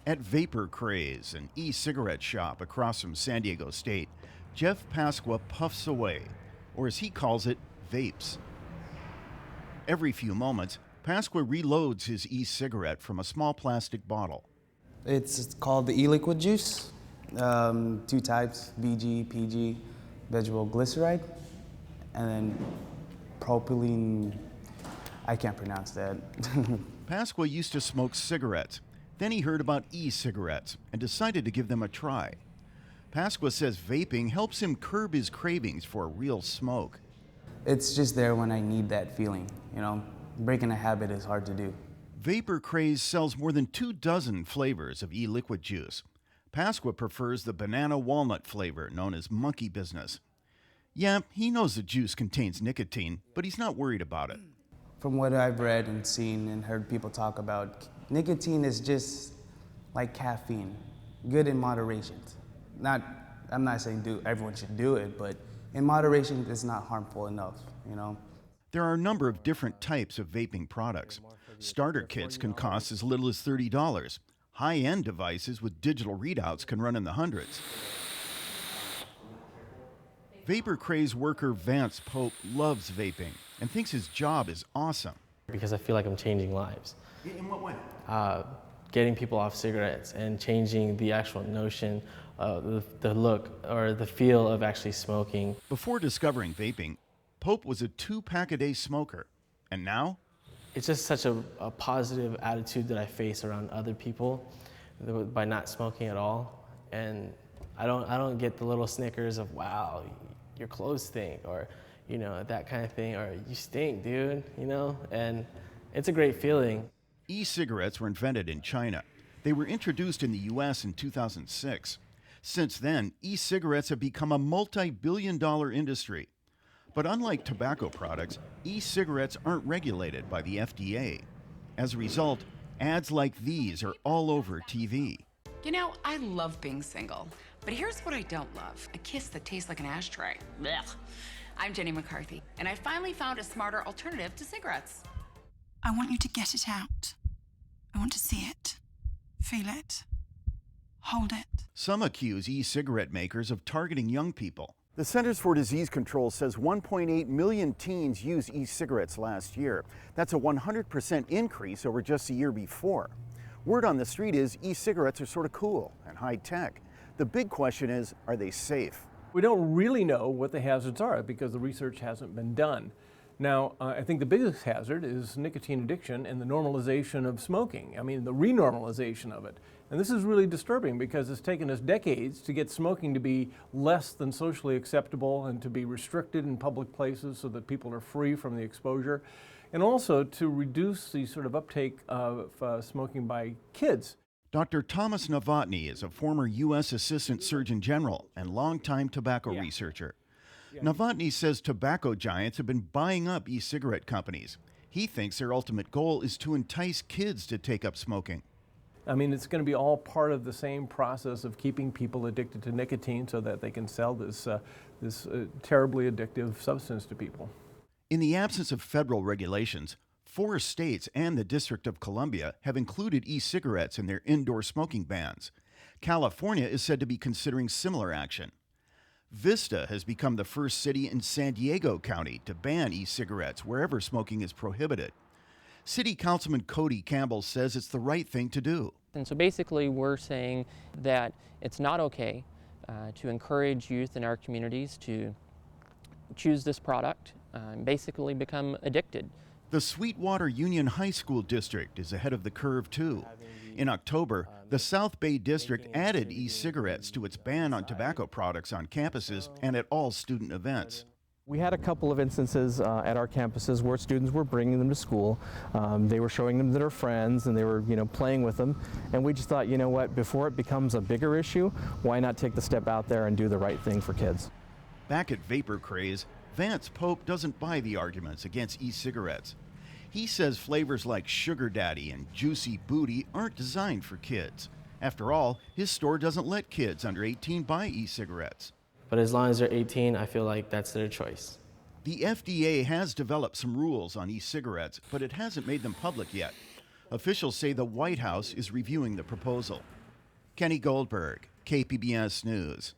At Vapor Craze, an e-cigarette shop across from San Diego State, Jeff Pasqua puffs away, or as he calls it, vapes. Every few moments, Pasqua reloads his e-cigarette from a small plastic bottle. It's called the e-liquid juice. Two types, VG, PG, vegetable glyceride, and then propylene, I can't pronounce that. Pasqua used to smoke cigarettes. Then he heard about e-cigarettes and decided to give them a try. Pasqua says vaping helps him curb his cravings for a real smoke. It's just there when I need that feeling, you know? Breaking a habit is hard to do. Vapor Craze sells more than 24 flavors of e-liquid juice. Pasqua prefers the banana walnut flavor known as monkey business. Yeah, he knows the juice contains nicotine, but he's not worried about it. From what I've read and seen and heard people talk about, nicotine is just like caffeine, good in moderation. I'm not saying everyone should do it, but in moderation, it's not harmful enough, you know? There are a number of different types of vaping products. Starter kits can cost as little as $30. High-end devices with digital readouts can run in the hundreds. Vapor Craze worker Vance Pope loves vaping and thinks his job is awesome. Because I feel like I'm changing lives. In what way? Getting people off cigarettes and changing the actual notion of the look or the feel of actually smoking. Before discovering vaping, Pope was a 2-pack-a-day smoker. And now? It's just such a positive attitude that I face around other people by not smoking at all. And I don't get the little snickers of, wow, your clothes stink, or, you know, that kind of thing, or you stink, dude, you know? And it's a great feeling. E-cigarettes were invented in China. They were introduced in the U.S. in 2006. Since then, e-cigarettes have become a multi-billion-dollar industry. But unlike tobacco products, e-cigarettes aren't regulated by the FDA. As a result, ads like these are all over TV. You know, I love being single, but here's what I don't love: a kiss that tastes like an ashtray. Blech. I'm Jenny McCarthy, and I finally found a smarter alternative to cigarettes. I want you to get it out. I want to see it, feel it, hold it. Some accuse e-cigarette makers of targeting young people. The Centers for Disease Control says 1.8 million teens used e-cigarettes last year. That's a 100% increase over just the year before. Word on the street is e-cigarettes are sort of cool and high-tech. The big question is, are they safe? We don't really know what the hazards are because the research hasn't been done. Now, I think the biggest hazard is nicotine addiction and the normalization of smoking. I mean, the renormalization of it. And this is really disturbing because it's taken us decades to get smoking to be less than socially acceptable and to be restricted in public places so that people are free from the exposure, and also to reduce the sort of uptake of smoking by kids. Dr. Thomas Novotny is a former U.S. Assistant Surgeon General and longtime tobacco researcher. Novotny says tobacco giants have been buying up e-cigarette companies. He thinks their ultimate goal is to entice kids to take up smoking. I mean, it's going to be all part of the same process of keeping people addicted to nicotine so that they can sell this terribly addictive substance to people. In the absence of federal regulations, 4 states and the District of Columbia have included e-cigarettes in their indoor smoking bans. California is said to be considering similar action. Vista has become the first city in San Diego County to ban e-cigarettes wherever smoking is prohibited. City Councilman Cody Campbell says it's the right thing to do. And so basically we're saying that it's not okay to encourage youth in our communities to choose this product and basically become addicted. The Sweetwater Union High School District is ahead of the curve too. In October, the South Bay District added e-cigarettes to its ban on tobacco products on campuses and at all student events. We had a couple of instances at our campuses where students were bringing them to school. They were showing them to their friends and they were, playing with them. And we just thought, you know what, before it becomes a bigger issue, why not take the step out there and do the right thing for kids? Back at Vapor Craze, Vance Pope doesn't buy the arguments against e-cigarettes. He says flavors like Sugar Daddy and Juicy Booty aren't designed for kids. After all, his store doesn't let kids under 18 buy e-cigarettes. But as long as they're 18, I feel like that's their choice. The FDA has developed some rules on e-cigarettes, but it hasn't made them public yet. Officials say the White House is reviewing the proposal. Kenny Goldberg, KPBS News.